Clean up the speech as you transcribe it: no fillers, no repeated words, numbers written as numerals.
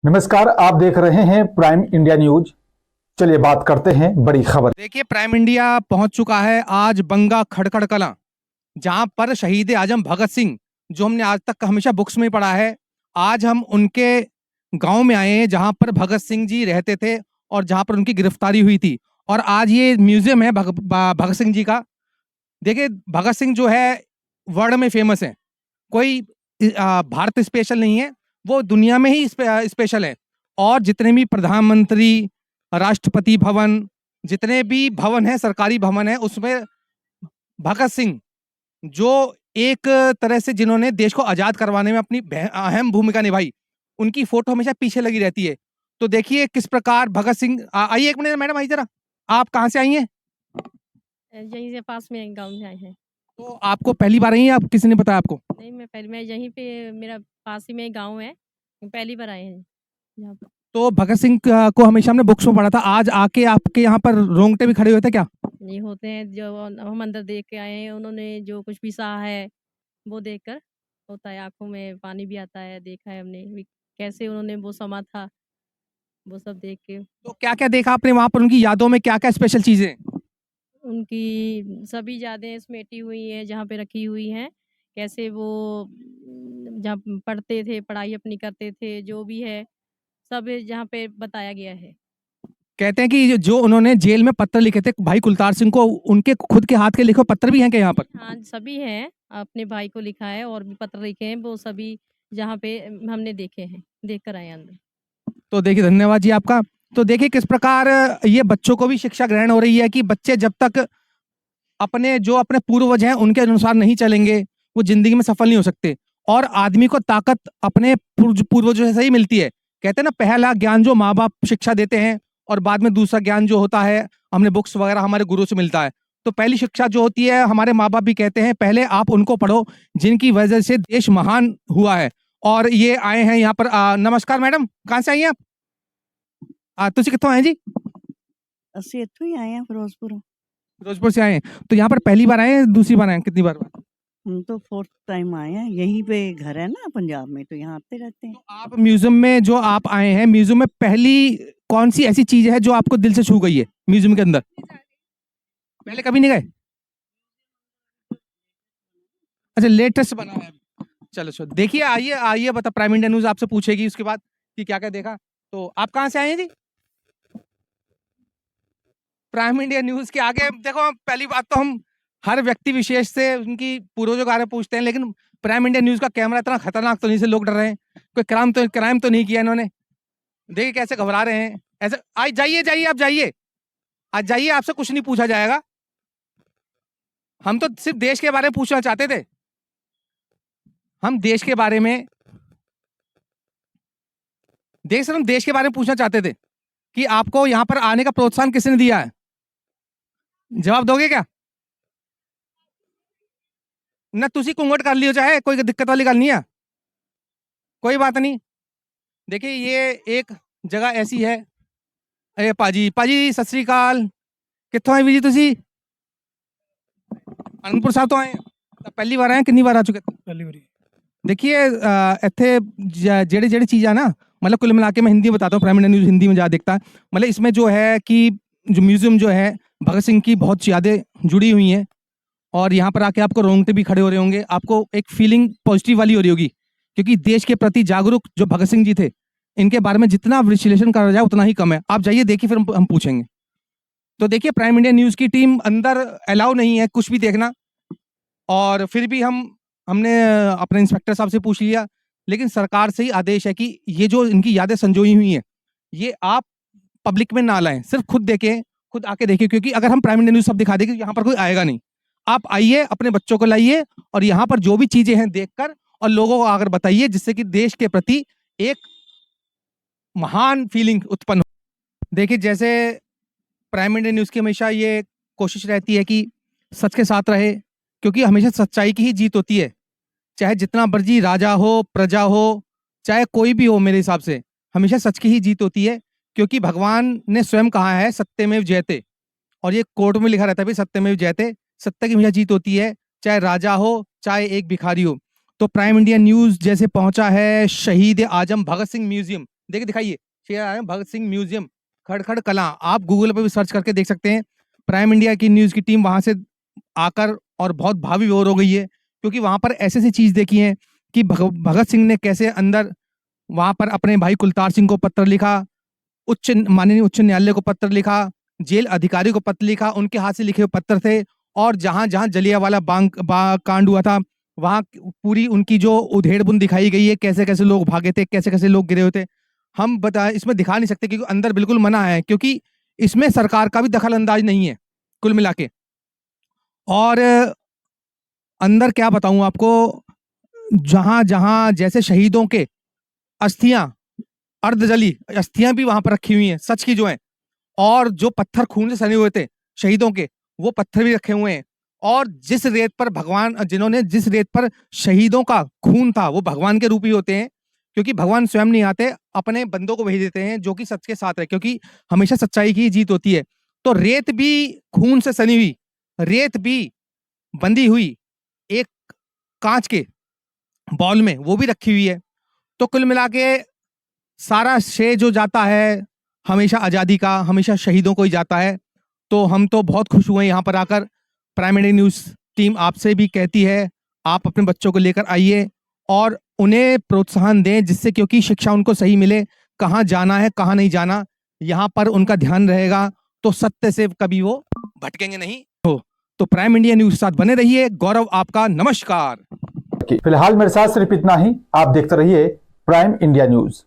नमस्कार, आप देख रहे हैं प्राइम इंडिया न्यूज। चलिए बात करते हैं बड़ी खबर। देखिए, प्राइम इंडिया पहुंच चुका है आज बंगा खड़खड़ कलां, जहां पर शहीद आजम भगत सिंह, जो हमने आज तक हमेशा बुक्स में पढ़ा है, आज हम उनके गांव में आए हैं जहां पर भगत सिंह जी रहते थे और जहां पर उनकी गिरफ्तारी हुई थी। और आज ये म्यूजियम है भगत सिंह जी का। देखिए, भगत सिंह जो है वर्ल्ड में फेमस है। कोई भारत स्पेशल नहीं है, वो दुनिया में ही स्पेशल है। और जितने भी प्रधानमंत्री, राष्ट्रपति भवन, जितने भी भवन है, सरकारी भवन है, उसमें भगत सिंह, जो एक तरह से जिन्होंने देश को आजाद करवाने में अपनी अहम भूमिका निभाई, उनकी फोटो हमेशा पीछे लगी रहती है। तो देखिए किस प्रकार भगत सिंह, आइए एक मिनट मैडम, आइए जरा। आप कहाँ से आई हैं? यहीं से पास में एक गाँव में आए हैं। तो आपको पहली बार आई हैं, आप किसी ने बताया आपको? नहीं, मैं यहीं पे, मेरा पास ही में गाँव है, पहली बार आए हैं यहाँ पर। तो भगत सिंह को हमेशा हमने बुक्स में पढ़ा था, आज आके आपके यहाँ पर रोंगटे भी खड़े हुए थे क्या? ये होते हैं जो हम अंदर देख के आए हैं, उन्होंने जो कुछ भी सहा है वो देखकर होता है, आँखों में पानी भी आता है, देखा है हमने भी कैसे उन्होंने वो समा था, वो सब देख के। तो क्या क्या देखा आपने वहां पर, उनकी यादों में क्या क्या स्पेशल चीजें? उनकी सभी यादें समेटी हुई हैं, जहाँ पे रखी हुई हैं, कैसे वो जहाँ पढ़ते थे, पढ़ाई अपनी करते थे, जो भी है सब जहाँ पे बताया गया है। कहते हैं कि जो उन्होंने जेल में पत्र लिखे थे भाई कुलतार सिंह को, उनके खुद के हाथ के लिखे हुए पत्र भी हैं क्या यहाँ पर? हाँ, सभी हैं, अपने भाई को लिखा है और भी पत्र लिखे हैं, वो सभी जहाँ पे हमने देखे हैं, देख कर आए हैं अंदर। तो देखिए, धन्यवाद जी आपका। तो देखिए किस प्रकार ये बच्चों को भी शिक्षा ग्रहण हो रही है कि बच्चे जब तक अपने पूर्वज हैं उनके अनुसार नहीं चलेंगे, वो जिंदगी में सफल नहीं हो सकते। और आदमी को ताकत अपने पूर्वजों से ही मिलती है। कहते हैं ना, पहला ज्ञान जो माँ बाप शिक्षा देते हैं और बाद में दूसरा ज्ञान जो होता है हमने बुक्स वगैरह हमारे गुरु से मिलता है। तो पहली शिक्षा जो होती है, हमारे माँ बाप भी कहते हैं पहले आप उनको पढ़ो जिनकी वजह से देश महान हुआ है। और ये आए हैं यहाँ पर। नमस्कार मैडम, कहाँ से आई हैं आप? तुझे कितों आए जी? ਅਸੀਂ ਇੱਥੋਂ ही आए हैं फिरोजपुर। फिरोजपुर से आए हैं। तो यहाँ पर पहली बार आए हैं, दूसरी बार आए हैं, कितनी बार? हम तो 4th टाइम आए हैं, यहीं पे घर है ना पंजाब में, तो यहाँ आते रहते हैं। तो आप म्यूजियम में जो आप आए हैं, म्यूजियम में पहली कौन सी ऐसी चीज है जो आपको दिल से छू गई है म्यूजियम के अंदर? पहले कभी नहीं गए? अच्छा, लेटेस्ट बना है अभी। चलो चलो, देखिए, आइए आइए, बता, प्राइम इंडिया न्यूज आपसे पूछेगी उसके बाद कि क्या क्या देखा। तो आप कहाँ से आए हैं जी? प्राइम इंडिया न्यूज के आगे देखो, हम पहली बात तो हम हर व्यक्ति विशेष से उनकी पूर्वजों के बारे में पूछते हैं, लेकिन प्राइम इंडिया न्यूज का कैमरा इतना खतरनाक तो नहीं से लोग डर रहे हैं। कोई क्राइम तो नहीं किया इन्होंने? देखिए कैसे घबरा रहे हैं ऐसे। आज जाइए जाइए, आप जाइए, आज जाइए, आपसे कुछ नहीं पूछा जाएगा। हम तो सिर्फ देश के बारे में पूछना चाहते थे। हम देश के बारे में हम देश के बारे में पूछना चाहते थे कि आपको यहाँ पर आने का प्रोत्साहन किसने दिया है? जवाब दोगे क्या? ना तुसी कुंगट कर लियो, चाहे कोई दिक्कत वाली गल नहीं है, कोई बात नहीं। देखिए, ये एक जगह ऐसी है। अरे पाजी पाजी, सत श्री अकाल। कितों आए भी जी तुसी? अनंदपुर साहब तो आए हैं? तो पहली बार आए, कितनी बार आ चुके? पहली बारी। देखिए, इतने जेड़ी जेड़ी चीज़ है ना, मतलब कुल मिला के मैं हिंदी में बताता हूँ, प्राइम इंडिया न्यूज़ हिंदी में ज़्यादा देखता है। मतलब इसमें जो है कि जो म्यूजियम जो है भगत सिंह की बहुत यादें जुड़ी हुई हैं। और यहाँ पर आके आपको रोंगटे भी खड़े हो रहे होंगे, आपको एक फीलिंग पॉजिटिव वाली हो रही होगी, क्योंकि देश के प्रति जागरूक जो भगत सिंह जी थे, इनके बारे में जितना विश्लेषण करा जाए उतना ही कम है। आप जाइए, देखिए, फिर हम पूछेंगे। तो देखिए, प्राइम इंडिया न्यूज़ की टीम अंदर अलाउ नहीं है कुछ भी देखना, और फिर भी हमने अपने इंस्पेक्टर साहब से पूछ लिया, लेकिन सरकार से ही आदेश है कि ये जो इनकी यादें संजोई हुई हैं, ये आप पब्लिक में ना लाएं, सिर्फ खुद देखें, खुद आके देखिए। क्योंकि अगर हम प्राइम इंडिया न्यूज़ सब दिखा देंगे, यहाँ पर कोई आएगा नहीं। आप आइए, अपने बच्चों को लाइए, और यहाँ पर जो भी चीजें हैं देखकर और लोगों को आकर बताइए, जिससे कि देश के प्रति एक महान फीलिंग उत्पन्न हो। देखिए, जैसे प्राइम इंडिया न्यूज़ की हमेशा ये कोशिश रहती है कि सच के साथ रहे, क्योंकि हमेशा सच्चाई की ही जीत होती है। चाहे जितना मर्जी राजा हो, प्रजा हो, चाहे कोई भी हो, मेरे हिसाब से हमेशा सच की ही जीत होती है। क्योंकि भगवान ने स्वयं कहा है सत्यमेव जयते, और ये कोर्ट में लिखा रहता है भी सत्यमेव जयते, सत्य की हमेशा जीत होती है, चाहे राजा हो चाहे एक भिखारी हो। तो प्राइम इंडिया न्यूज़ जैसे पहुंचा है शहीद आजम भगत सिंह म्यूजियम, देखिए दिखाइए, शेयर आ रहे हैं, भगत सिंह म्यूजियम खड़खड़ कलां। आप गूगल पे भी सर्च करके देख सकते हैं। प्राइम इंडिया की न्यूज की टीम वहां से आकर और बहुत भावी विभोर हो गई है, क्योंकि वहां पर ऐसी ऐसी चीज देखी है कि भगत सिंह ने कैसे अंदर वहां पर अपने भाई कुलतार सिंह को पत्र लिखा, माननीय उच्च न्यायालय को पत्र लिखा, जेल अधिकारी को पत्र लिखा, उनके हाथ से लिखे हुए पत्र थे। और जहां जहां जलियांवाला बाग कांड हुआ था, वहां पूरी उनकी जो उधेड़-बुन दिखाई गई है, कैसे कैसे लोग भागे थे, कैसे कैसे लोग गिरे हुए थे। हम बता इसमें दिखा नहीं सकते क्योंकि अंदर बिल्कुल मना है, क्योंकि इसमें सरकार का भी दखल अंदाज नहीं है कुल मिला के। और अंदर क्या बताऊं आपको, जहां जहां जैसे शहीदों के अस्थियां, अर्धजली अस्थियां भी वहां पर रखी हुई हैं, सच की जो है। और जो पत्थर खून से सने हुए थे शहीदों के, वो पत्थर भी रखे हुए हैं। और जिस रेत पर जिस रेत पर शहीदों का खून था, वो भगवान के रूप ही होते हैं, क्योंकि भगवान स्वयं नहीं आते, अपने बंदों को भेज देते हैं जो कि सच के साथ है, क्योंकि हमेशा सच्चाई की जीत होती है। तो रेत भी खून से सनी हुई, रेत भी बंधी हुई एक कांच के बॉल में, वो भी रखी हुई है। तो कुल मिला के सारा श्रेय जो जाता है हमेशा आज़ादी का, हमेशा शहीदों को ही जाता है। तो हम तो बहुत खुश हुए यहाँ पर आकर। प्राइम इंडिया न्यूज़ टीम आपसे भी कहती है, आप अपने बच्चों को लेकर आइए और उन्हें प्रोत्साहन दें, जिससे क्योंकि शिक्षा उनको सही मिले, कहाँ जाना है कहाँ नहीं जाना, यहाँ पर उनका ध्यान रहेगा, तो सत्य से कभी वो भटकेंगे नहीं। तो प्राइम इंडिया न्यूज़ के साथ बने रहिए। गौरव आपका नमस्कार। फिलहाल मेरे साथ सिर्फ इतना ही। आप देखते रहिए प्राइम इंडिया न्यूज।